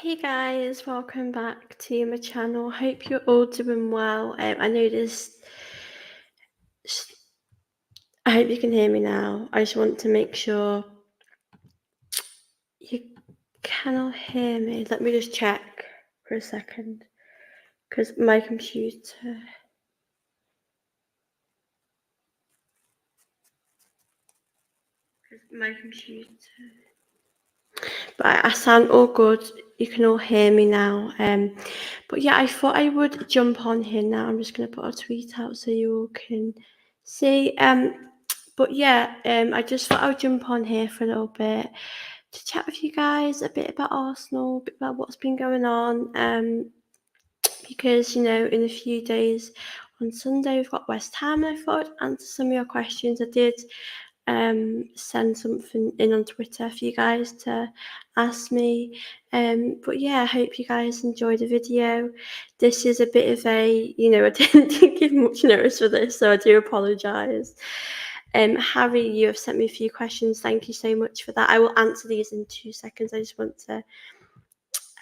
Hey guys, welcome back to my channel. Hope you're all doing well. I noticed, I hope you can hear me now. I just want to make sure you cannot hear me. Let me just check for a second because my computer. But I sound all good. You can all hear me now. But yeah, I thought I would jump on here now. I'm just gonna put a tweet out so you all can see. But yeah, I just thought I would jump on here for a little bit to chat with you guys a bit about Arsenal, a bit about what's been going on. Because in a few days on Sunday we've got West Ham, and I thought I'd answer some of your questions. I did send something in on Twitter for you guys to ask me. But yeah, I hope you guys enjoyed the video. This is a bit of a, I didn't give much notice for this, so I do apologise. Harry, you have sent me a few questions. Thank you so much for that. I will answer these in 2 seconds. I just want to.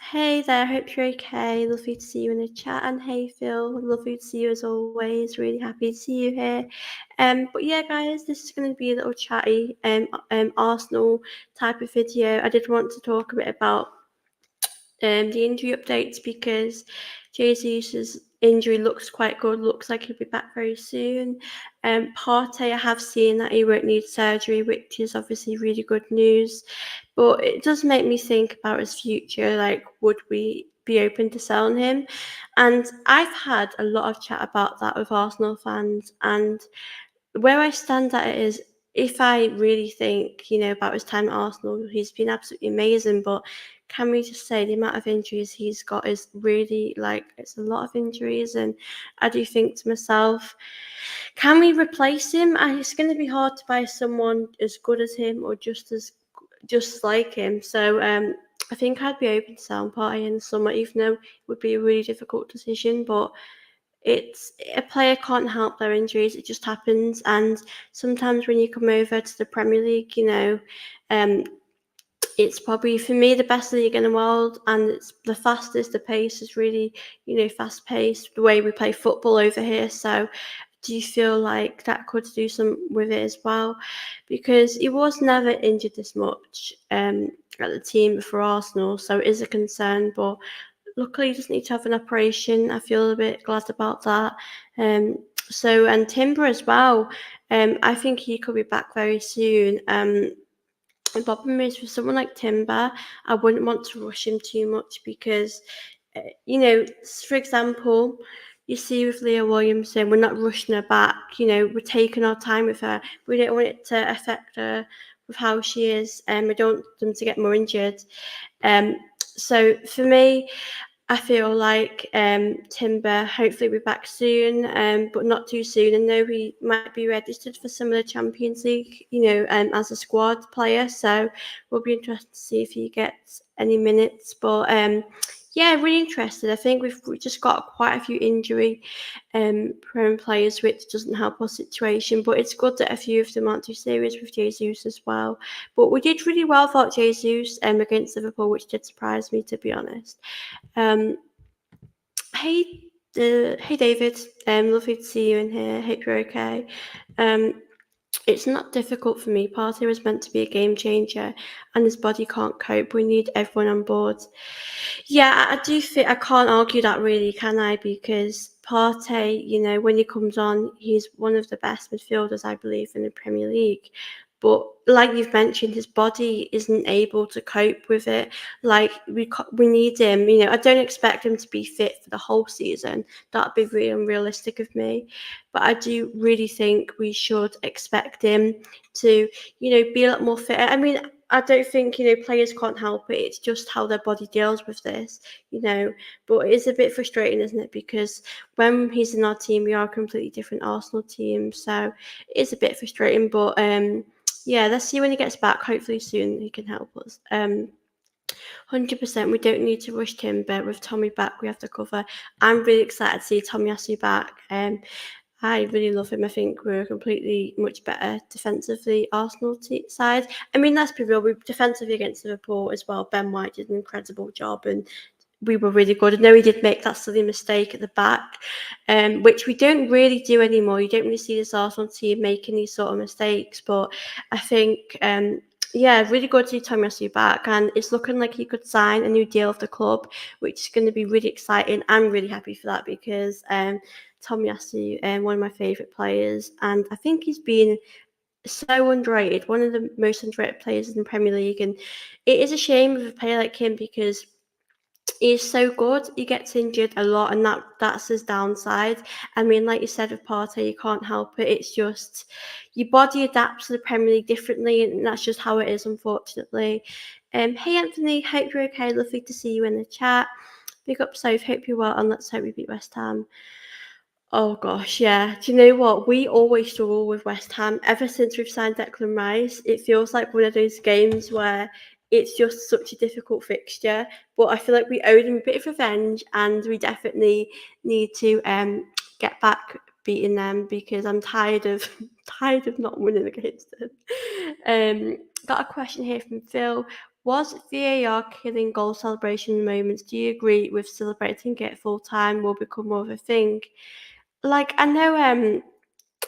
Hey there, hope you're okay. Lovely to see you in the chat. And hey Phil, lovely to see you as always. Really happy to see you here. But yeah, guys, this is going to be a little chatty Arsenal type of video. I did want to talk a bit about the injury updates because Jesus' injury looks quite good. Looks like he'll be back very soon. Partey, I have seen that he won't need surgery, which is obviously really good news. But it does make me think about his future. Like, would we be open to selling him? And I've had a lot of chat about that with Arsenal fans. And where I stand at it is, if I really think, about his time at Arsenal, he's been absolutely amazing. But can we just say the amount of injuries he's got is really, it's a lot of injuries. And I do think to myself, can we replace him? And it's going to be hard to buy someone as good as him or just like him. So I think I'd be open to selling Partey in the summer, even though it would be a really difficult decision. But it's a player can't help their injuries. It just happens. And sometimes when you come over to the Premier League, it's probably, for me, the best league in the world, and it's the fastest. The pace is really, fast paced, the way we play football over here. So do you feel like that could do some with it as well? Because he was never injured this much at the team for Arsenal, so it is a concern. But luckily, he doesn't need to have an operation. I feel a bit glad about that. And Timber as well. I think he could be back very soon. The problem is, for someone like Timber, I wouldn't want to rush him too much because, for example, you see with Leah Williamson, we're not rushing her back. We're taking our time with her. We don't want it to affect her with how she is, and we don't want them to get more injured. So for me, I feel like Timber hopefully will be back soon, but not too soon. I know he might be registered for some of the Champions League, as a squad player. So we'll be interested to see if he gets any minutes. But yeah, really interested. I think we've just got quite a few injury prone players, which doesn't help our situation. But it's good that a few of them aren't too serious with Jesus as well. But we did really well without Jesus against Liverpool, which did surprise me, to be honest. Um, hey, hey David. Lovely to see you in here. Hope you're okay. It's not difficult for me. Partey was meant to be a game changer, and his body can't cope. We need everyone on board. Yeah, I do think I can't argue that, really, can I? Because Partey, when he comes on, he's one of the best midfielders, I believe, in the Premier League. But like you've mentioned, his body isn't able to cope with it. Like, we need him. I don't expect him to be fit for the whole season. That'd be really unrealistic of me. But I do really think we should expect him to, be a lot more fit. I mean, I don't think, players can't help it. It's just how their body deals with this, But it's a bit frustrating, isn't it? Because when he's in our team, we are a completely different Arsenal team. So it's a bit frustrating. But yeah, let's see when he gets back. Hopefully soon he can help us. 100%, we don't need to rush Timber. With Tommy back, we have to cover. I'm really excited to see Tomiyasu back. I really love him. I think we're completely much better defensively, Arsenal side. I mean, let's be real, we defensively against Liverpool as well. Ben White did an incredible job, and we were really good. I know he did make that silly mistake at the back, which we don't really do anymore. You don't really see this Arsenal team making these sort of mistakes, but I think, yeah, really good to see Tomiyasu back, and it's looking like he could sign a new deal with the club, which is going to be really exciting. I'm really happy for that because Tomiyasu, one of my favourite players, and I think he's been so underrated, one of the most underrated players in the Premier League, and it is a shame with a player like him because he's so good. He gets injured a lot, and that's his downside. I mean, like you said with Partey, you can't help it. It's just your body adapts to the Premier League differently, and that's just how it is, unfortunately. Hey Anthony, hope you're okay. Lovely to see you in the chat. Big up, Soph. Hope you're well, and let's hope we beat West Ham. Oh gosh, yeah. Do you know what? We always struggle with West Ham. Ever since we've signed Declan Rice, it feels like one of those games where it's just such a difficult fixture. But I feel like we owe them a bit of revenge, and we definitely need to get back beating them because I'm tired of tired of not winning against them. Got a question here from Phil. Was VAR killing goal celebration moments? Do you agree with celebrating it full time will become more of a thing? Like, I know,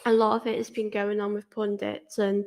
a lot of it has been going on with pundits, and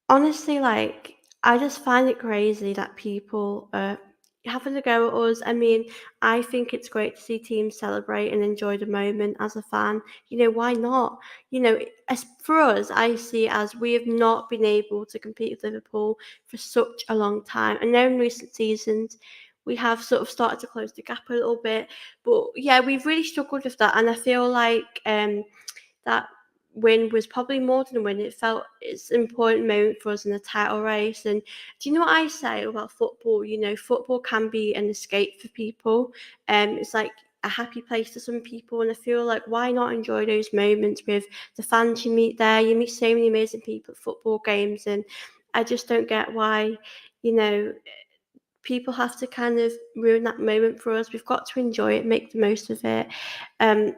honestly, like, I just find it crazy that people are having a go at us. I mean, I think it's great to see teams celebrate and enjoy the moment as a fan. You know, why not? You know, as for us, I see it as we have not been able to compete with Liverpool for such a long time. I know in recent seasons we have sort of started to close the gap a little bit, but yeah, we've really struggled with that, and I feel like that win was probably more than a win. It felt it's an important moment for us in the title race. And do you know what I say about football? You know, football can be an escape for people. It's like a happy place to some people, and I feel like why not enjoy those moments with the fans you meet there? You meet so many amazing people at football games, and I just don't get why, you know, people have to kind of ruin that moment for us. We've got to enjoy it, make the most of it. Um,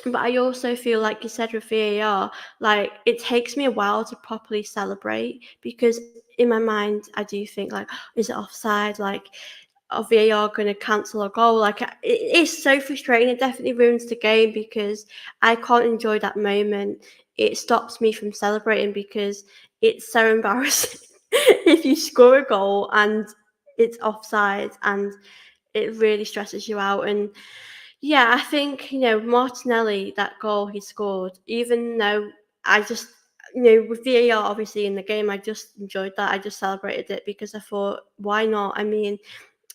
but I also feel like you said with VAR, like it takes me a while to properly celebrate because in my mind I do think like, is it offside? Like, are VAR going to cancel a goal? Like, it is so frustrating. It definitely ruins the game because I can't enjoy that moment. It stops me from celebrating because it's so embarrassing if you score a goal and it's offside, and it really stresses you out. And yeah, I think, you know, Martinelli, that goal he scored, even though I just, you know, with VAR obviously in the game, I just enjoyed that. I just celebrated it because I thought, why not? I mean,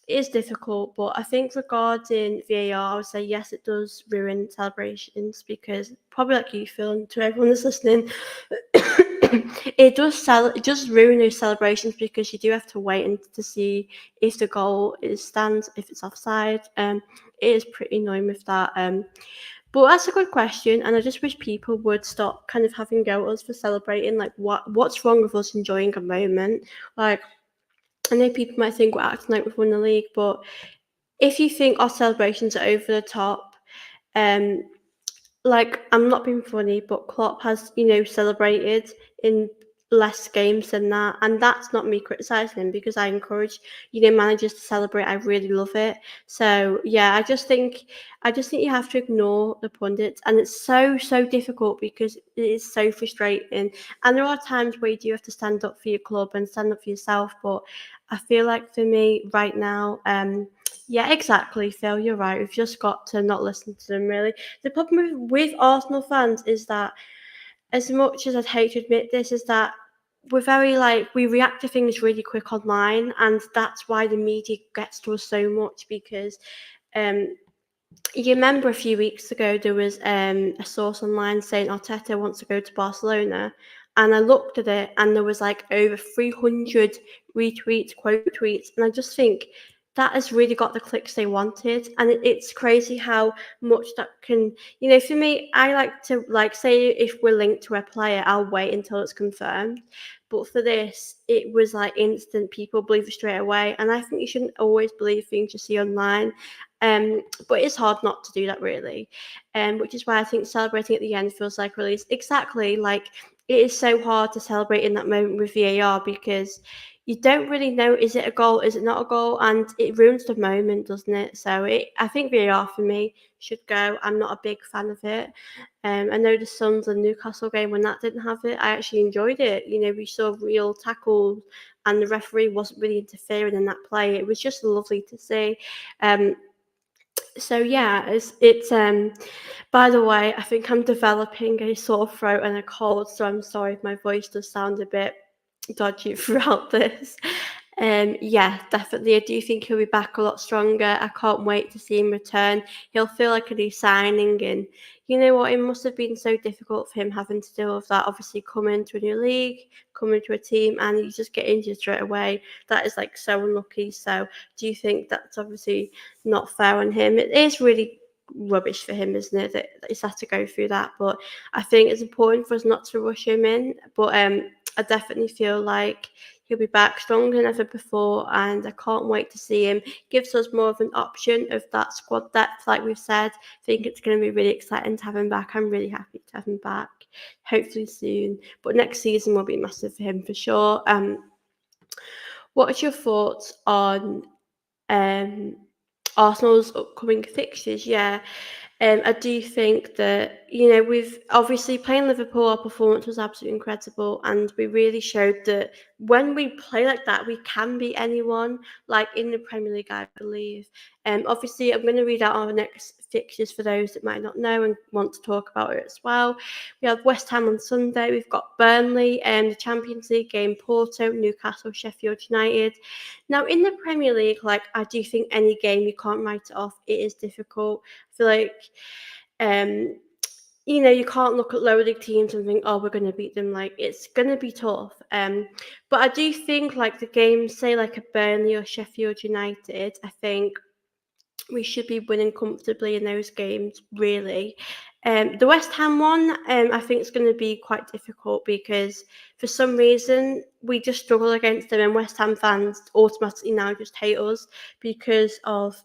it is difficult, but I think regarding VAR, I would say yes, it does ruin celebrations because probably like you, Phil, and to everyone that's listening, it does ruin those celebrations because you do have to wait and to see if the goal is stands, if it's offside. It is pretty annoying with that. But that's a good question, and I just wish people would stop kind of having go at us for celebrating. Like, what's wrong with us enjoying a moment? Like, I know people might think we're acting like we've won the league, but if you think our celebrations are over the top, um, like, I'm not being funny, but Klopp has, you know, celebrated in less games than that, and that's not me criticising him because I encourage, you know, managers to celebrate. I really love it. So yeah, I just think you have to ignore the pundits, and it's so difficult because it is so frustrating. And there are times where you do have to stand up for your club and stand up for yourself, but I feel like for me right now, yeah, exactly, Phil. You're right. We've just got to not listen to them, really. The problem with Arsenal fans is that, as much as I'd hate to admit this, is that we're very like we react to things really quick online, and that's why the media gets to us so much because um, you remember a few weeks ago there was a source online saying Arteta wants to go to Barcelona, and I looked at it and there was like over 300 retweets, quote tweets, and I just think that has really got the clicks they wanted, and it's crazy how much that can, you know. For me, I like to like say if we're linked to a player, I'll wait until it's confirmed. But for this, it was like instant. People believe it straight away, and I think you shouldn't always believe things you see online. But it's hard not to do that, really, which is why I think celebrating at the end feels like release. Exactly, like it is so hard to celebrate in that moment with VAR because you don't really know, is it a goal, is it not a goal, and it ruins the moment, doesn't it? So I think VAR for me should go. I'm not a big fan of it. I know the Suns and Newcastle game when that didn't have it, I actually enjoyed it. You know, we saw real tackles and the referee wasn't really interfering in that play. It was just lovely to see. Um, so yeah, it's. By the way, I think I'm developing a sore throat and a cold, so I'm sorry if my voice does sound a bit dodgy throughout this. Yeah, definitely. I do think he'll be back a lot stronger. I can't wait to see him return. He'll feel like a new signing, and you know what? It must have been so difficult for him having to deal with that. Obviously, coming to a new league, coming to a team, and you just get injured straight away. That is like so unlucky. So, do you think that's obviously not fair on him? It is really rubbish for him, isn't it? That he's had to go through that. But I think it's important for us not to rush him in. But I definitely feel like he'll be back stronger than ever before, and I can't wait to see him. Gives us more of an option of that squad depth, like we've said. I think it's going to be really exciting to have him back. I'm really happy to have him back, hopefully soon. But next season will be massive for him for sure. What are your thoughts on um, Arsenal's upcoming fixtures? Yeah, I do think that, you know, we've obviously playing Liverpool, our performance was absolutely incredible, and we really showed that when we play like that, we can beat anyone, like in the Premier League, I believe. Obviously, I'm going to read out our next fixtures for those that might not know and want to talk about it as well. We have West Ham on Sunday, we've got Burnley, the Champions League game, Porto, Newcastle, Sheffield United. Now, in the Premier League, like, I do think any game you can't write it off. It is difficult. I feel like, um, you know, you can't look at lower league teams and think, oh, we're going to beat them. Like, it's going to be tough. But I do think, like, the games, say, like a Burnley or Sheffield United, I think we should be winning comfortably in those games, really. The West Ham one, I think it's going to be quite difficult because for some reason we just struggle against them, and West Ham fans automatically now just hate us because of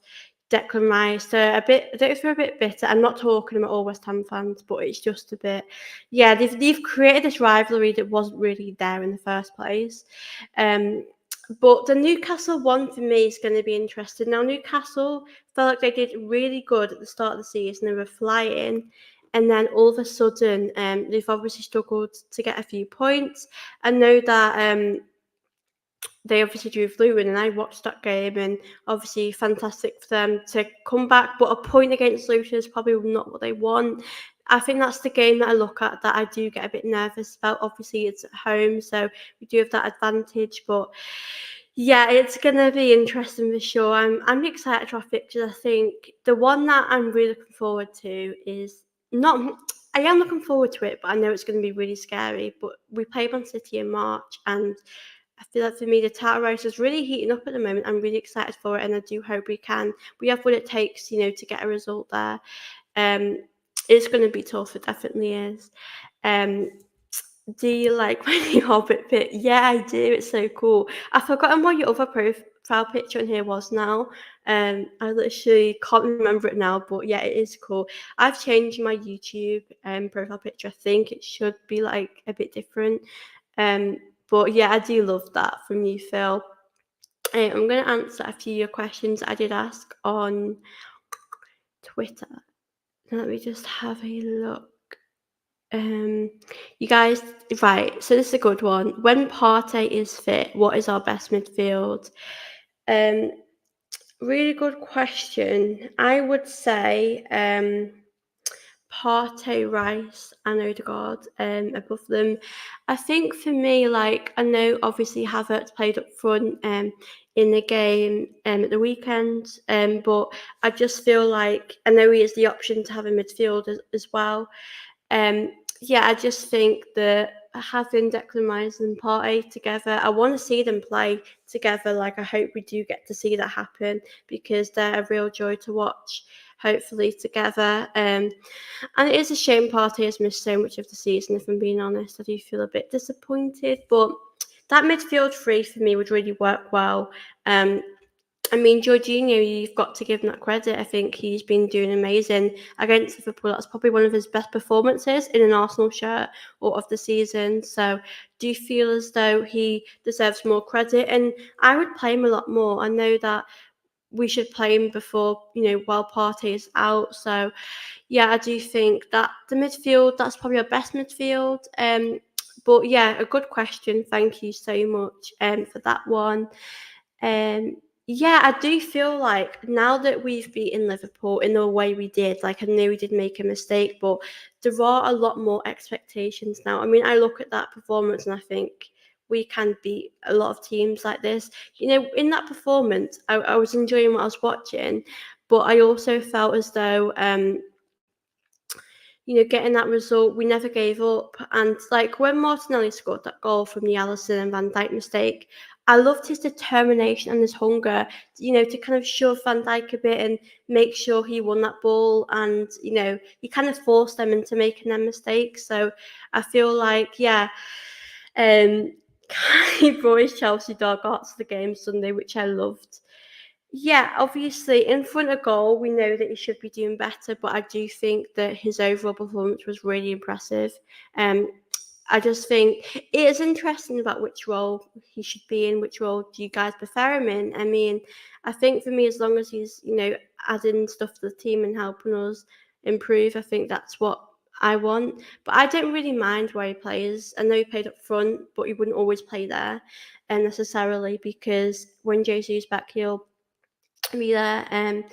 Declan Rice. They're a bit, I don't know if they're a bit bitter. I'm not talking about all West Ham fans, but it's just a bit, yeah, they've created this rivalry that wasn't really there in the first place. Um, but the Newcastle one for me is going to be interesting. Now, Newcastle felt like they did really good at the start of the season. They were flying. And then all of a sudden, they've obviously struggled to get a few points. I know that they obviously drew with Luton, and I watched that game, and obviously fantastic for them to come back. But a point against Luton is probably not what they want. I think that's the game that I look at that I do get a bit nervous about. Obviously, it's at home, so we do have that advantage. But yeah, it's gonna be interesting for sure. I'm excited for our fixtures. I think the one that I'm really looking forward to is not. I am looking forward to it, but I know it's going to be really scary. But we play Man City in March, and I feel like for me, the title race is really heating up at the moment. I'm really excited for it, and I do hope we can. We have what it takes, you know, to get a result there. Um, it's going to be tough. It definitely is. Um, do you like my Hobbit bit? Yeah, I do. It's so cool. I've forgotten what your other profile picture in here was now. I literally can't remember it now, but yeah, it is cool. I've changed my YouTube profile picture. I think it should be like a bit different. Um, but yeah, I do love that from you, Phil. I'm going to answer a few of your questions I did ask on Twitter. Let me just have a look. You guys, right, so this is a good one. When Partey is fit, what is our best midfield? Um, Really good question. I would say Partey, Rice, and Odegaard above them. I think for me, like, I know obviously Havertz played up front in the game at the weekend, but I just feel like I know he is the option to have a midfield as well. Um, yeah, I just think that having Declan Rice and Partey together, I want to see them play together. Like, I hope we do get to see that happen because they're a real joy to watch. Hopefully together. And it is a shame Partey has missed so much of the season. If I'm being honest, I do feel a bit disappointed. But that midfield three for me would really work well. I mean, Jorginho, you've got to give him that credit. I think he's been doing amazing against Liverpool. That's probably one of his best performances in an Arsenal shirt or of the season. So, do you feel as though he deserves more credit? And I would play him a lot more. I know that we should play him before, while Partey is out. So, yeah, I do think that the midfield, that's probably our best midfield. But yeah, a good question. Thank you so much for that one. Um, yeah, I do feel like now that we've beaten Liverpool in the way we did, like I know we did make a mistake, but there are a lot more expectations now. I mean, I look at that performance and I think we can beat a lot of teams like this. In that performance, I was enjoying what I was watching, but I also felt as though getting that result, we never gave up. And like when Martinelli scored that goal from the Alisson and Van Dijk mistake, I loved his determination and his hunger, to kind of shove Van Dijk a bit and make sure he won that ball. And, he kind of forced them into making their mistakes. So I feel like, yeah, um, he brought his Chelsea dog out to the game Sunday, which I loved. Yeah, obviously, in front of goal, we know that he should be doing better, but I do think that his overall performance was really impressive. Um, I just think it is interesting about which role he should be in. Which role do you guys prefer him in? I mean, I think for me, as long as he's adding stuff to the team and helping us improve, I think that's what I want. But I don't really mind where he plays. I know he played up front, but he wouldn't always play there, and necessarily because when Jesus back, he'll be there.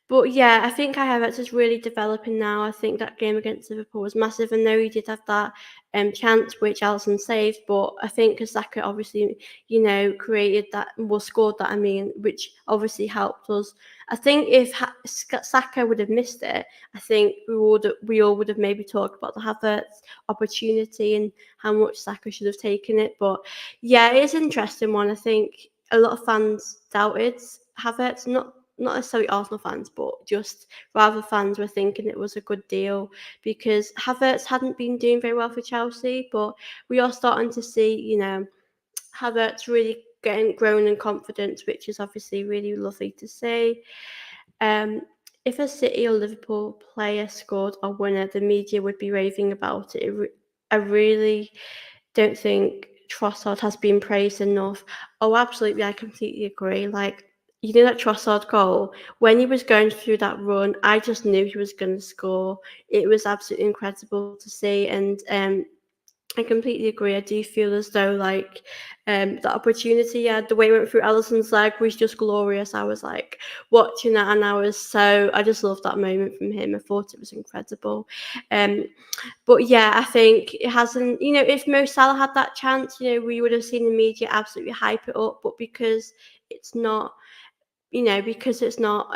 But yeah, I think Kai Havertz is really developing now. I think that game against Liverpool was massive. I know he did have that chance which Alisson saved, but I think Saka obviously, created that, well, scored that. I mean, which obviously helped us. I think if Saka would have missed it, I think we all would have maybe talked about the Havertz opportunity and how much Saka should have taken it. But yeah, it is an interesting one. I think a lot of fans doubted Havertz, not necessarily Arsenal fans, but just rather fans were thinking it was a good deal because Havertz hadn't been doing very well for Chelsea, but we are starting to see, Havertz really getting grown in confidence, which is obviously really lovely to see. Um, if a City or Liverpool player scored a winner, the media would be raving about it. I really don't think Trossard has been praised enough. Oh, absolutely, I completely agree. Like, that Trossard goal, when he was going through that run, I just knew he was going to score. It was absolutely incredible to see. And I completely agree. I do feel as though, like, the opportunity, yeah, the way it went through Alisson's leg was just glorious. I was like watching that, and I just loved that moment from him. I thought it was incredible. Um, but yeah, I think it hasn't, if Mo Salah had that chance, we would have seen the media absolutely hype it up. But because it's not, because it's not,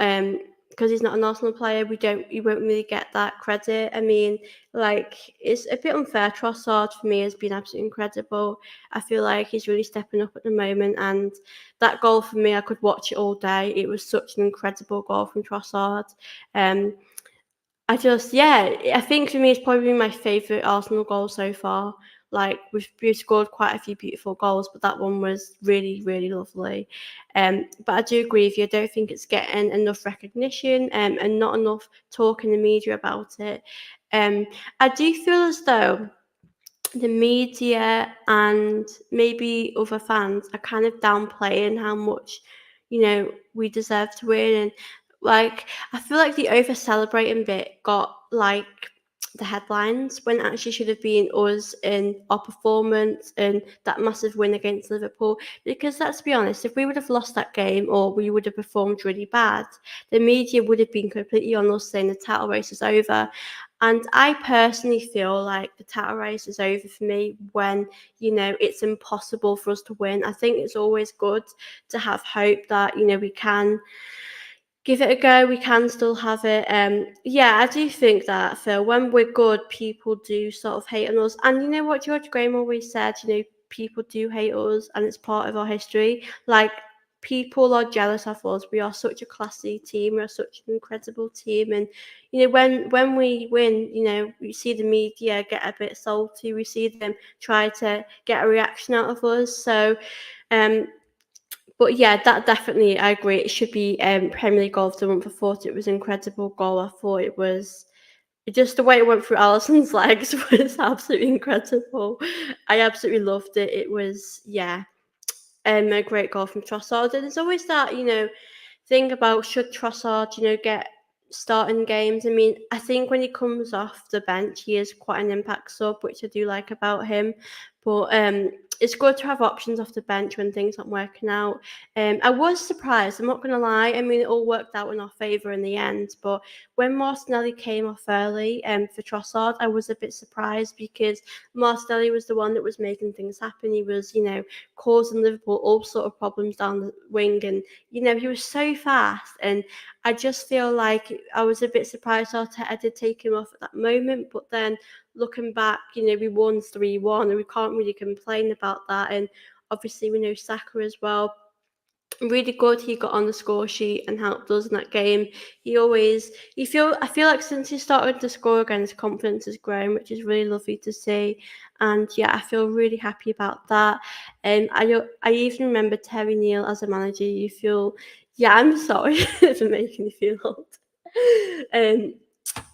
because he's not an Arsenal player, you won't really get that credit. I mean, like, it's a bit unfair. Trossard for me has been absolutely incredible. I feel like he's really stepping up at the moment, and that goal for me, I could watch it all day. It was such an incredible goal from Trossard. Um, I think for me it's probably my favourite Arsenal goal so far. Like we've scored quite a few beautiful goals, but that one was really, really lovely. But I do agree with you. I don't think it's getting enough recognition and not enough talk in the media about it. Um, I do feel as though the media and maybe other fans are kind of downplaying how much, we deserve to win. And like, I feel like the over celebrating bit got like the headlines when it actually should have been us and our performance and that massive win against Liverpool. Because let's be honest, if we would have lost that game or we would have performed really bad, the media would have been completely on us saying the title race is over. And I personally feel like the title race is over for me when, it's impossible for us to win. I think it's always good to have hope that, we can give it a go. We can still have it. Yeah, I do think that, Phil, when we're good, people do sort of hate on us. And you know what George Graham always said, people do hate us and it's part of our history. Like, people are jealous of us. We are such a classy team. We're such an incredible team. And, when we win, we see the media get a bit salty. We see them try to get a reaction out of us. So, um, But yeah, that definitely, I agree. It should be Premier League Goal of the Month. I thought it was an incredible goal. I thought it was just the way it went through Alisson's legs was absolutely incredible. I absolutely loved it. It was, yeah, a great goal from Trossard. And there's always that, thing about should Trossard, get starting games. I mean, I think when he comes off the bench, he is quite an impact sub, which I do like about him. But it's good to have options off the bench when things aren't working out. I was surprised, I'm not going to lie. I mean, it all worked out in our favour in the end. But when Martinelli came off early for Trossard, I was a bit surprised because Martinelli was the one that was making things happen. He was, causing Liverpool all sort of problems down the wing, and he was so fast. And I just feel like I was a bit surprised Arteta did take him off at that moment. But then looking back, we won 3-1 and we can't really complain about that. And obviously we know Saka as well, really good. He got on the score sheet and helped us in that game. I feel like since he started to score again, his confidence has grown, which is really lovely to see. And yeah, I feel really happy about that. And I even remember Terry Neal as a manager. You feel, yeah, I'm sorry for making you feel old. Um,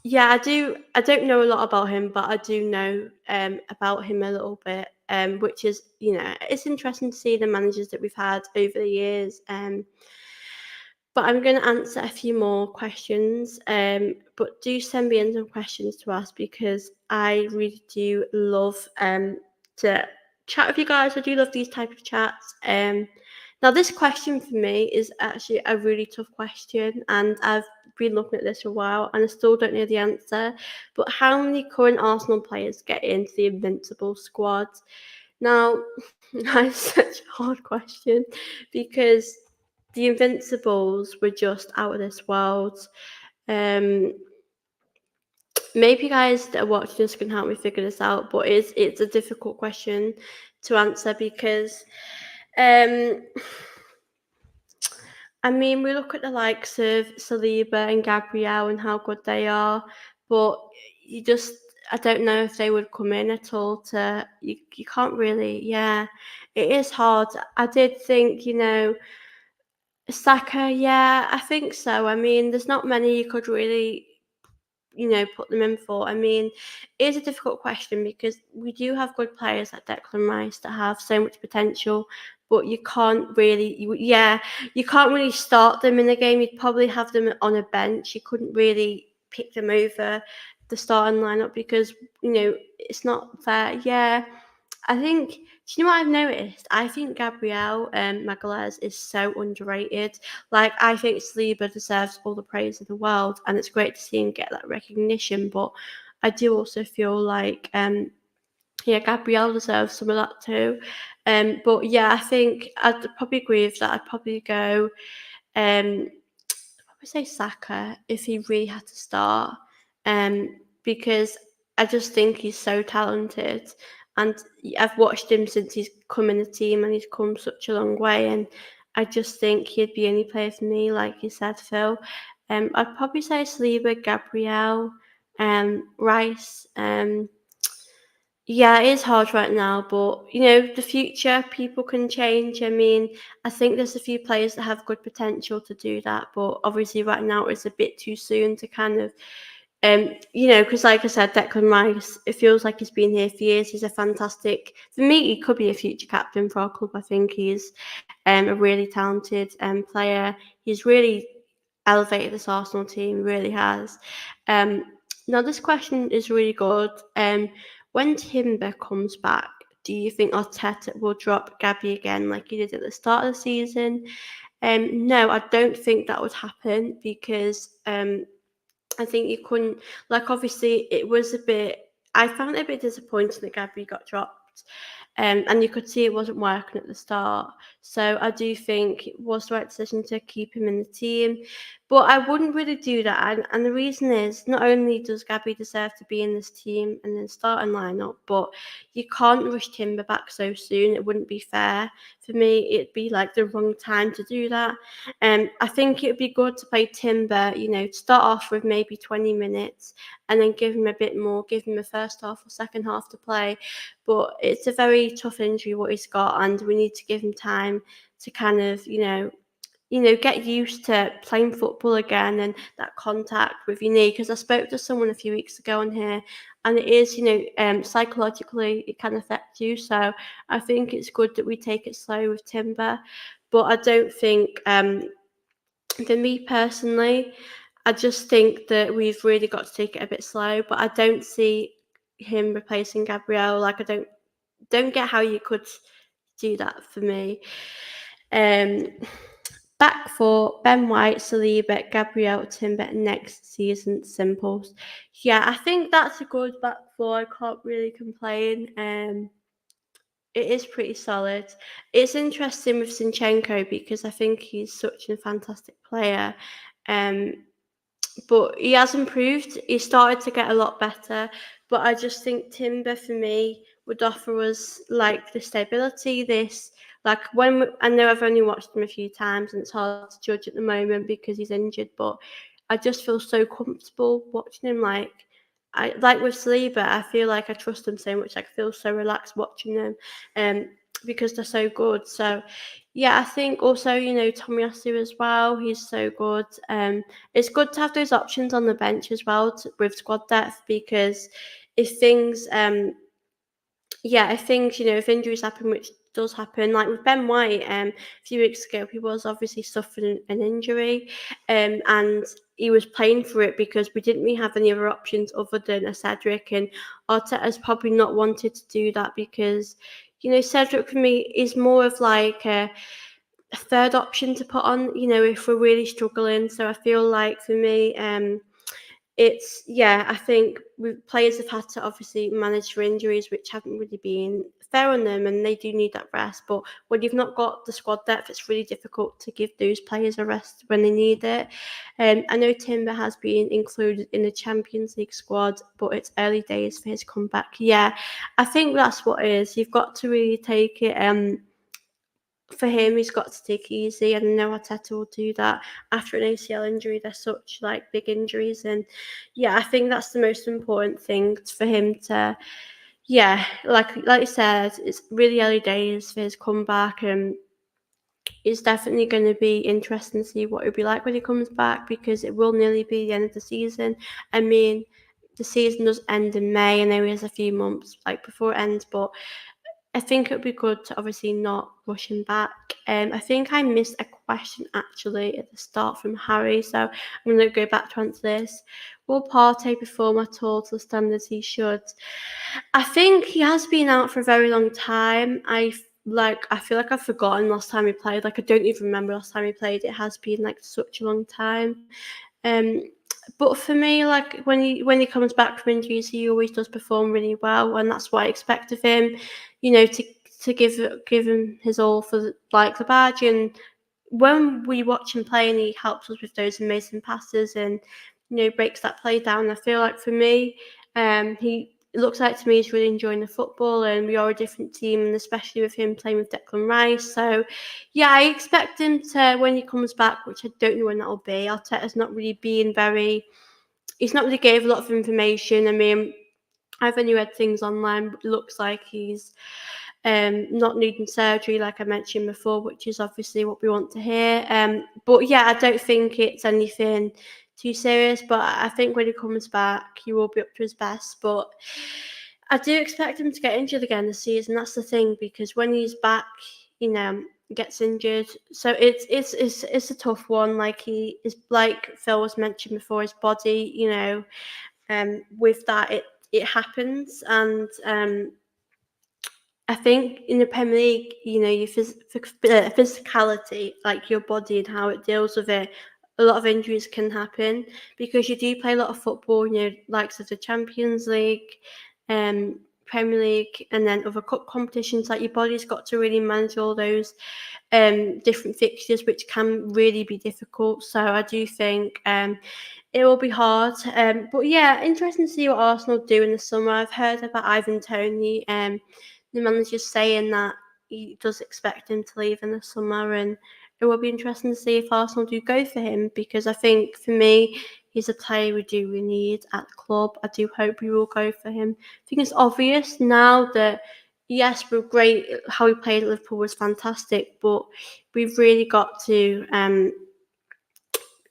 yeah, I do. I don't know a lot about him, but I do know about him a little bit, which is, it's interesting to see the managers that we've had over the years. But I'm going to answer a few more questions. But do send me in some questions to ask because I really do love to chat with you guys. I do love these type of chats. Now this question for me is actually a really tough question, and I've been looking at this for a while, and I still don't know the answer. But how many current Arsenal players get into the Invincible squad? Now, that's such a hard question because the Invincibles were just out of this world. Um, Maybe you guys that are watching this can help me figure this out, but it's a difficult question to answer because, um, I mean, we look at the likes of Saliba and Gabriel and how good they are, but you just I don't know if they would come in at all to you can't really, yeah. It is hard. I did think, Saka, yeah, I think so. I mean, there's not many you could really, put them in for. I mean, it is a difficult question because we do have good players like Declan Rice that have so much potential, but you can't really, you can't really start them in the game. You'd probably have them on a bench. You couldn't really pick them over the starting lineup because, it's not fair. Yeah, I think. Do you know what I've noticed? I think Gabriel Magalhaes is so underrated. Like, I think Saliba deserves all the praise in the world, and it's great to see him get that recognition. But I do also feel like, yeah, Gabriel deserves some of that too. But yeah, I think I'd probably agree with that. I'd probably go, probably say Saka if he really had to start, because I just think he's so talented, and I've watched him since he's come in the team, and he's come such a long way, and I just think he'd be any player for me, like you said, Phil. I'd probably say Saliba, Gabriel, Rice. Yeah, it is hard right now, but the future, people can change. I mean, I think there's a few players that have good potential to do that, but obviously right now it's a bit too soon to kind of, because like I said, Declan Rice, it feels like he's been here for years. He's a fantastic, for me, he could be a future captain for our club. I think he's a really talented player. He's really elevated this Arsenal team, really has. Um, Now, this question is really good. When Timber comes back, do you think Arteta will drop Gabby again like he did at the start of the season? No, I don't think that would happen because I think you couldn't, like, obviously, it was a bit, I found it a bit disappointing that Gabby got dropped. And you could see it wasn't working at the start. So I do think it was the right decision to keep him in the team. But I wouldn't really do that. And the reason is not only does Gabby deserve to be in this team and then starting lineup, but you can't rush Timber back so soon. It wouldn't be fair. For me, it'd be like the wrong time to do that. I think it would be good to play Timber, to start off with maybe 20 minutes and then give him a bit more, give him a first half or second half to play. But it's a very tough injury what he's got, and we need to give him time to kind of, get used to playing football again and that contact with your knee. Because I spoke to someone a few weeks ago on here, and it is, psychologically, it can affect you. So I think it's good that we take it slow with Timber. But I don't think, for me personally, I just think that we've really got to take it a bit slow. But I don't see him replacing Gabriel. Like, I don't get how you could do that for me. Um, Back for Ben White, Saliba, Gabriel, Timber next season. Simples. Yeah, I think that's a good back four. I can't really complain. It is pretty solid. It's interesting with Zinchenko because I think he's such a fantastic player. Um, but he has improved. He started to get a lot better. But I just think Timber for me would offer us like the stability. This like I know I've only watched him a few times and it's hard to judge at the moment because he's injured. But I just feel so comfortable watching him. I like with Saliba, I feel like I trust them so much. I feel so relaxed watching them, um, because they're so good. So yeah, I think also, Tomiyasu as well. He's so good. It's good to have those options on the bench as well with squad depth because if things, if injuries happen, which does happen, like with Ben White, a few weeks ago, he was obviously suffering an injury, and he was playing for it because we didn't really have any other options other than a Cedric, and Arteta's probably not wanted to do that because, Cedric for me is more of like a third option to put on, if we're really struggling. So I feel like for me, I think players have had to obviously manage for injuries, which haven't really been fair on them, and they do need that rest. But when you've not got the squad depth, it's really difficult to give those players a rest when they need it. I know Timber has been included in the Champions League squad, but it's early days for his comeback. Yeah, I think that's what it is. You've got to really take it. For him, he's got to take it easy, and I know Arteta will do that after an ACL injury. They're such like big injuries, and yeah, I think that's the most important thing for him to. Yeah, like you said, it's really early days for his comeback, and it's definitely going to be interesting to see what it'll be like when he comes back because it will nearly be the end of the season. I mean, the season does end in May, and there is a few months like before it ends, but I think it would be good to obviously not rush him back. I think I missed a question actually at the start from Harry, so I'm going to go back to answer this. Will Partey perform at all to the standards he should? I think he has been out for a very long time. I feel like I've forgotten last time he played. Like I don't even remember last time he played. It has been like such a long time. Um, but for me, like when he comes back from injuries, he always does perform really well, and that's what I expect of him. To give him his all for the badge. And when we watch him play, and he helps us with those amazing passes, and breaks that play down. I feel like for me, he. It looks like to me he's really enjoying the football, and we are a different team, and especially with him playing with Declan Rice. So, yeah, I expect him to, when he comes back, which I don't know when that'll be. Arteta's not really being he's not really gave a lot of information. I mean, I've only read things online, but it looks like he's not needing surgery, like I mentioned before, which is obviously what we want to hear. But yeah, I don't think it's anything too serious. But I think when he comes back, he will be up to his best. But I do expect him to get injured again this season. That's the thing, because when he's back, gets injured. So it's a tough one. Like he is, like Phil was mentioned before, his body, with that it happens. And I think in the Premier League, your physicality, like your body and how it deals with it, a lot of injuries can happen because you do play a lot of football, likes of the Champions League, Premier League, and then other cup competitions. Like your body's got to really manage all those different fixtures, which can really be difficult. So I do think it will be hard. But yeah, interesting to see what Arsenal do in the summer. I've heard about Ivan Toney. The manager's saying that he does expect him to leave in the summer, and it will be interesting to see if Arsenal do go for him, because I think for me, he's a player we do really need at the club. I do hope we will go for him. I think it's obvious now that yes, we're great. How we played at Liverpool was fantastic, but we've really got to.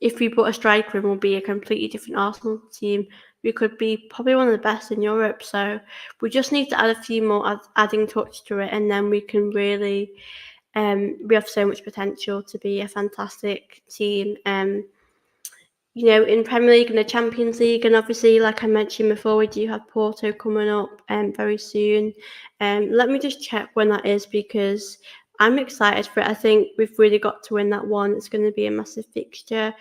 If we put a striker in, we'll be a completely different Arsenal team. We could be probably one of the best in Europe. So we just need to add a few more adding touch to it, and then we can really. We have so much potential to be a fantastic team. In Premier League and the Champions League, and obviously, like I mentioned before, we do have Porto coming up very soon. Let me just check when that is because I'm excited for it. I think we've really got to win that one. It's going to be a massive fixture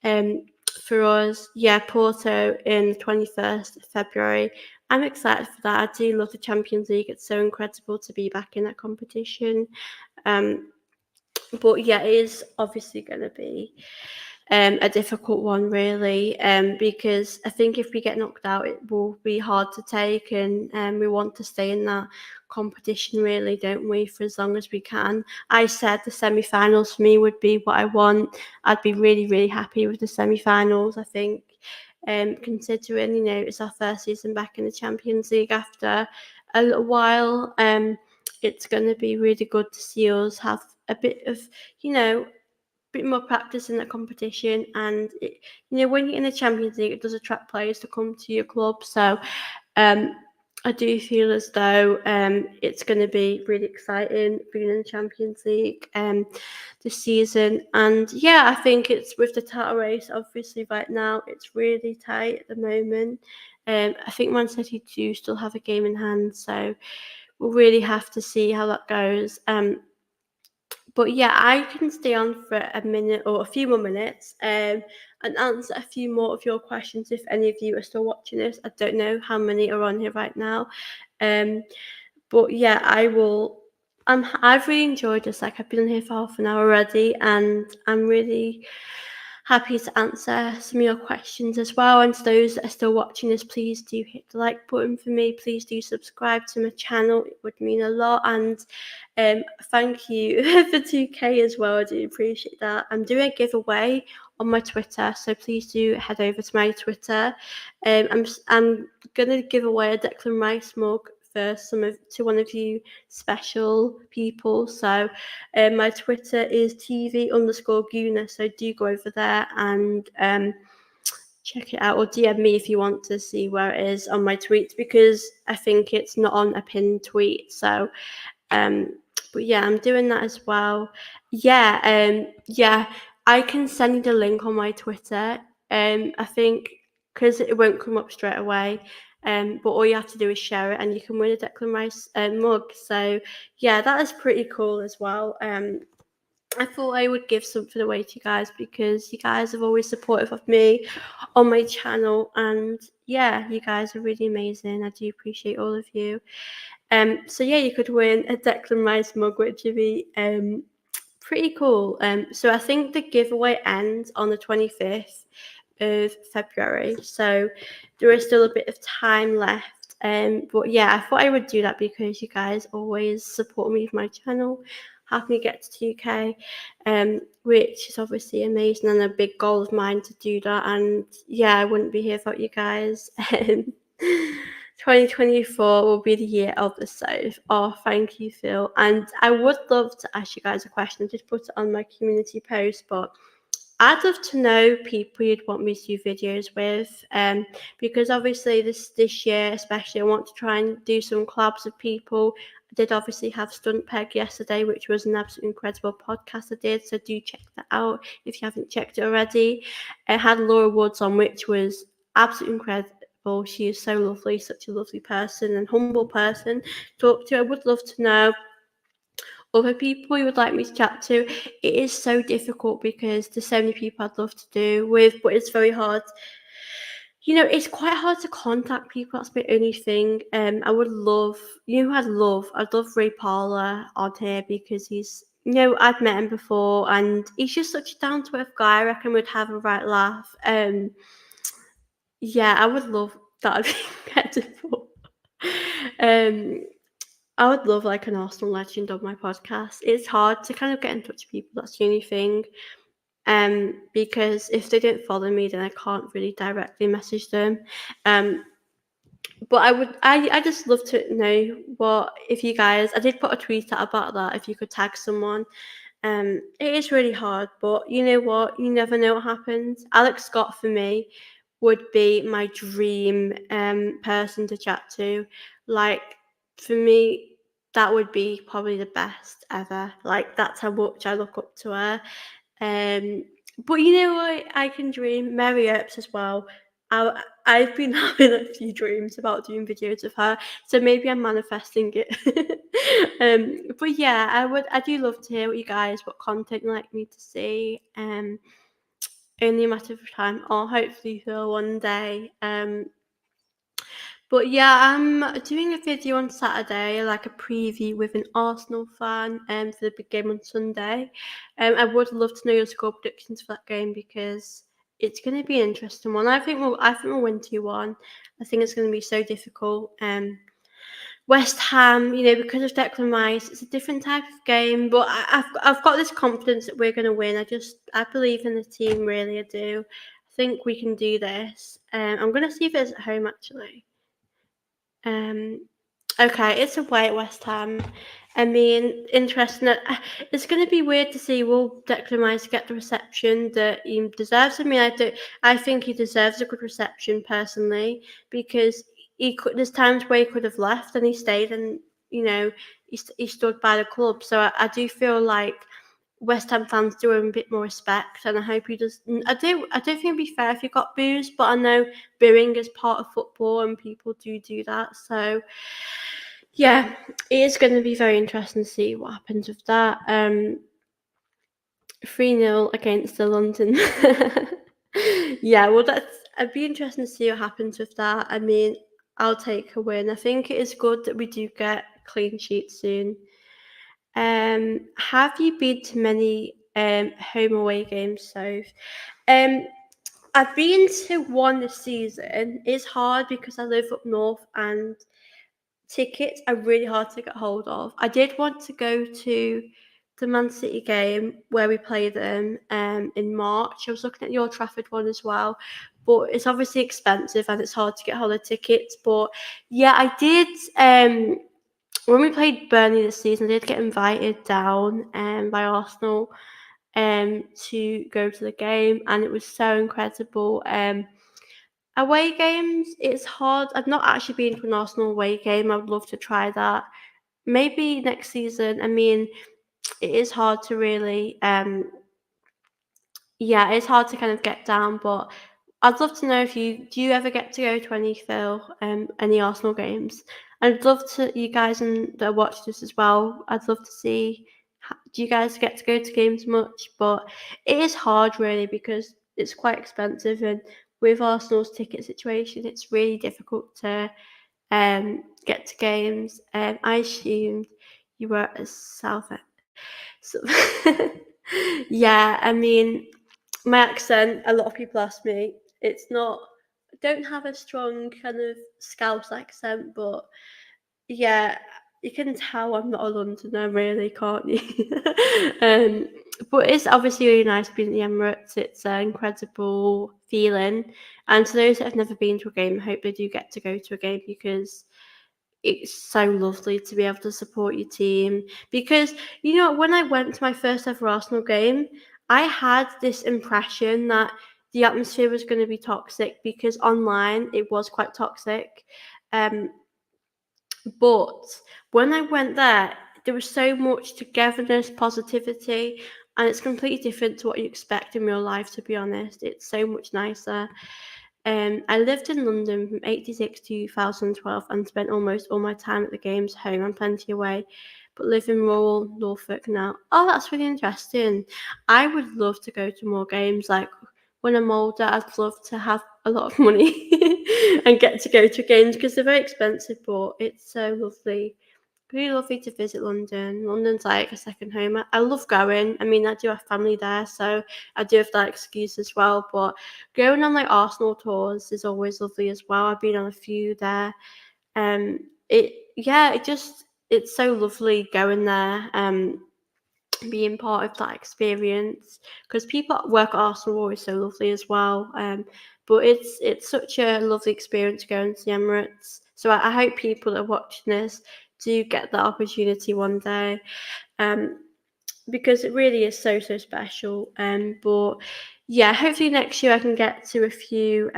for us. Yeah, Porto in the 21st of February. I'm excited for that. I do love the Champions League. It's so incredible to be back in that competition. But yeah, it is obviously going to be a difficult one, really, because I think if we get knocked out, it will be hard to take, and we want to stay in that competition, really, don't we, for as long as we can. I said the semi-finals for me would be what I want. I'd be really, really happy with the semi-finals, I think, considering, it's our first season back in the Champions League after a little while. It's going to be really good to see us have a bit of, bit more practice in that competition, and when you're in the Champions League, it does attract players to come to your club. So I do feel as though it's going to be really exciting being in the Champions League this season. And yeah, I think it's with the title race, obviously right now it's really tight at the moment. I think Man City do still have a game in hand, so we'll really have to see how that goes. But yeah, I can stay on for a minute or a few more minutes and answer a few more of your questions if any of you are still watching this. I don't know how many are on here right now. But yeah, I will. I've really enjoyed this. Like, I've been on here for half an hour already, and I'm really happy to answer some of your questions as well. And to those that are still watching this, please do hit the like button for me. Please do subscribe to my channel. It would mean a lot. And thank you for 2K as well. I do appreciate that. I'm doing a giveaway on my Twitter, so please do head over to my Twitter. I'm gonna give away a Declan Rice mug for to one of you special people. So my Twitter is TV_Guna. So do go over there and check it out, or DM me if you want to see where it is on my tweets, because I think it's not on a pinned tweet. So but yeah, I'm doing that as well. Yeah, I can send you the link on my Twitter. I think because it won't come up straight away. But all you have to do is share it, and you can win a Declan Rice mug. So yeah, that is pretty cool as well. I thought I would give something away to you guys because you guys have always supportive of me on my channel, and yeah, you guys are really amazing. I do appreciate all of you. So yeah, you could win a Declan Rice mug, which would be pretty cool. So I think the giveaway ends on the 25th of February. So there is still a bit of time left. But yeah, I thought I would do that because you guys always support me with my channel, help me get to 2K, which is obviously amazing and a big goal of mine to do that. And yeah, I wouldn't be here without you guys. 2024 will be the year of the South. Oh, thank you, Phil. And I would love to ask you guys a question. Just put it on my community post, but I'd love to know people you'd want me to do videos with, because obviously this year especially, I want to try and do some collabs with people. I did obviously have Stunt Peg yesterday, which was an absolutely incredible podcast I did, so do check that out if you haven't checked it already. I had Laura Woods on, which was absolutely incredible. She is so lovely, such a lovely person and humble person to talk to. I would love to know other people you would like me to chat to. It is so difficult because there's so many people I'd love to do with, but it's very hard. It's quite hard to contact people. That's my only thing. I would love, I'd love Ray Parler on here because he's, I've met him before and he's just such a down to earth guy. I reckon we'd have a right laugh. Yeah, I would love that. Would be incredible. I would love like an Arsenal legend on my podcast. It's hard to kind of get in touch with people. That's the only thing. Because if they don't follow me, then I can't really directly message them. But I just love to know what if you guys. I did put a tweet out about that. If you could tag someone, it is really hard, but you know what? You never know what happens. Alex Scott for me would be my dream person to chat to. Like for me, that would be probably the best ever. Like that's how much I look up to her. Um, but you know what? I can dream Mary Earps as well. I've been having a few dreams about doing videos of her, so maybe I'm manifesting it. But yeah, I do love to hear what you guys, what content you'd like me to see. Only a matter of time, or hopefully for one day. But yeah, I'm doing a video on Saturday, like a preview with an Arsenal fan, for the big game on Sunday. I would love to know your score predictions for that game because it's going to be an interesting one. I think we'll win 2-1. I think it's going to be so difficult. West Ham, because of Declan Rice, it's a different type of game. But I've got this confidence that we're going to win. I believe in the team, really. I do. I think we can do this. I'm going to see if it's at home actually. Um, okay, it's away at West Ham. I mean, interesting. It's going to be weird to see will Declan Rice get the reception that he deserves. I mean, I think he deserves a good reception personally because he could. There's times where he could have left and he stayed, and he stood by the club. So I do feel like West Ham fans do him a bit more respect, and I hope he does. I don't think it'd be fair if he got booze, but I know booing is part of football, and people do that. So, yeah, it is going to be very interesting to see what happens with that. 3-0 against the London. Yeah, well, it'd be interesting to see what happens with that. I mean, I'll take a win. I think it is good that we do get clean sheets soon. Have you been to many home away games? So, um, I've been to one this season. It's hard because I live up north and tickets are really hard to get hold of. I did want to go to the Man City game where we played them in March. I was looking at the Old Trafford one as well, but it's obviously expensive and it's hard to get hold of tickets. But yeah, I did. When we played Burnley this season, I did get invited down by Arsenal to go to the game, and it was so incredible. Away games, it's hard. I've not actually been to an Arsenal away game. I would love to try that. Maybe next season. I mean, it is hard to really yeah, it's hard to kind of get down, but I'd love to know if you ever get to go to any any Arsenal games? I'd love to you guys and that watch this as well. I'd love to see do you guys get to go to games much? But it is hard really because it's quite expensive and with Arsenal's ticket situation, it's really difficult to get to games. I assumed you were at South. So yeah, I mean, my accent, a lot of people ask me, it's not, I don't have a strong kind of Scouse accent, but yeah, you can tell I'm not a Londoner, really, can't you? um, but it's obviously really nice being at the Emirates. It's an incredible feeling. And to those that have never been to a game, I hope they do get to go to a game because it's so lovely to be able to support your team because when I went to my first ever Arsenal game, I had this impression that the atmosphere was going to be toxic because online it was quite toxic. Um, but when I went there was so much togetherness, positivity, and it's completely different to what you expect in real life, to be honest. It's so much nicer. I lived in London from 86 to 2012 and spent almost all my time at the games, home and plenty away, but live in rural Norfolk now. Oh, that's really interesting. I would love to go to more games. Like when I'm older, I'd love to have a lot of money and get to go to games because they're very expensive, but it's so lovely. Really lovely to visit London. London's like a second home. I love going. I mean, I do have family there, so I do have that excuse as well. But going on like Arsenal tours is always lovely as well. I've been on a few there. It's so lovely going there. Being part of that experience because people at work at Arsenal are always so lovely as well. But it's such a lovely experience going to the Emirates. So I hope people that are watching this do get that opportunity one day. Um, because it really is so so special. But yeah, hopefully next year I can get to a few.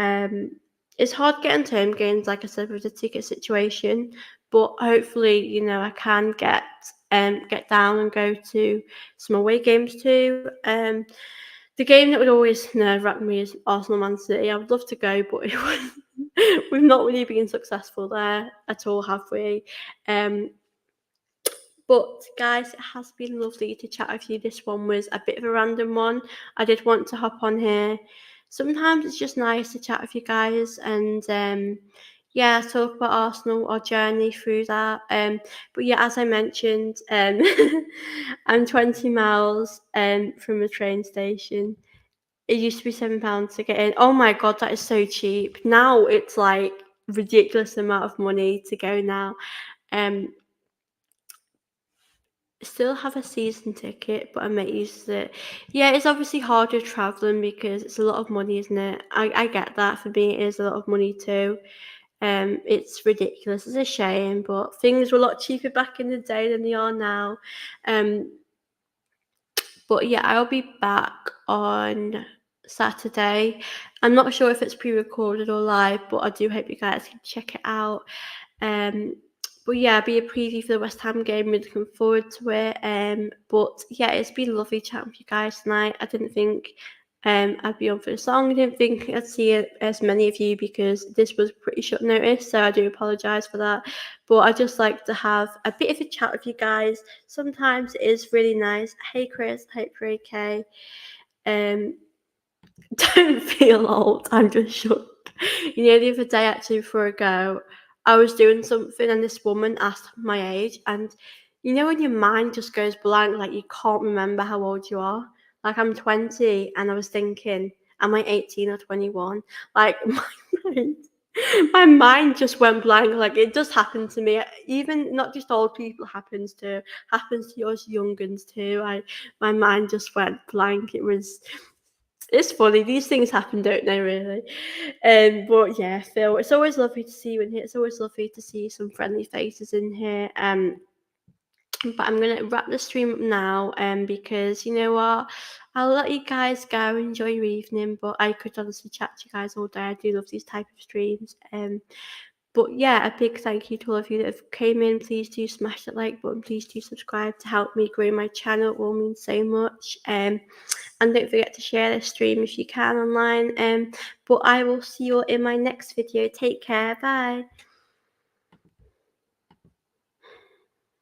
It's hard getting to home games, like I said, with the ticket situation. But hopefully, I can get down and go to some away games too. The game that would always nerve wrack me is Arsenal Man City. I would love to go, but we've not really been successful there at all, have we? Um, but guys, it has been lovely to chat with you. This one was a bit of a random one. I did want to hop on here. Sometimes it's just nice to chat with you guys and yeah, talk about Arsenal, our journey through that. But yeah, as I mentioned, I'm 20 miles from the train station. It used to be £7 to get in. Oh my god, that is so cheap. Now it's like ridiculous amount of money to go now. Um, Still have a season ticket, but I might use it. Yeah, it's obviously harder traveling because it's a lot of money, isn't it? I get that. For me, it is a lot of money too. It's ridiculous. It's a shame, but things were a lot cheaper back in the day than they are now. Um, but yeah, I'll be back on Saturday. I'm not sure if it's pre-recorded or live, but I do hope you guys can check it out. Um, but yeah, be a preview for the West Ham game. Really looking forward to it. But yeah, it's been lovely chatting with you guys tonight. I didn't think I'd be on for the song. I didn't think I'd see as many of you because this was pretty short notice, so I do apologise for that. But I just like to have a bit of a chat with you guys. Sometimes it is really nice. Hey Chris, hope you're okay. Um, don't feel old. I'm just shook. The other day actually before I go, I was doing something and this woman asked my age, and when your mind just goes blank, like you can't remember how old you are. Like I'm 20 and I was thinking, am I 18 or 21? Like mind, my mind just went blank. Like it just happened to me. Even not just old people happens to us young uns too. My mind just went blank. It's funny, these things happen, don't they, really? But yeah, Phil, it's always lovely to see you in here. It's always lovely to see some friendly faces in here. But I'm gonna wrap the stream up now, because you know what? I'll let you guys go, enjoy your evening, but I could honestly chat to you guys all day. I do love these type of streams. But yeah, a big thank you to all of you that have came in. Please do smash that like button. Please do subscribe to help me grow my channel. It will mean so much. And don't forget to share this stream if you can online. But I will see you all in my next video. Take care. Bye.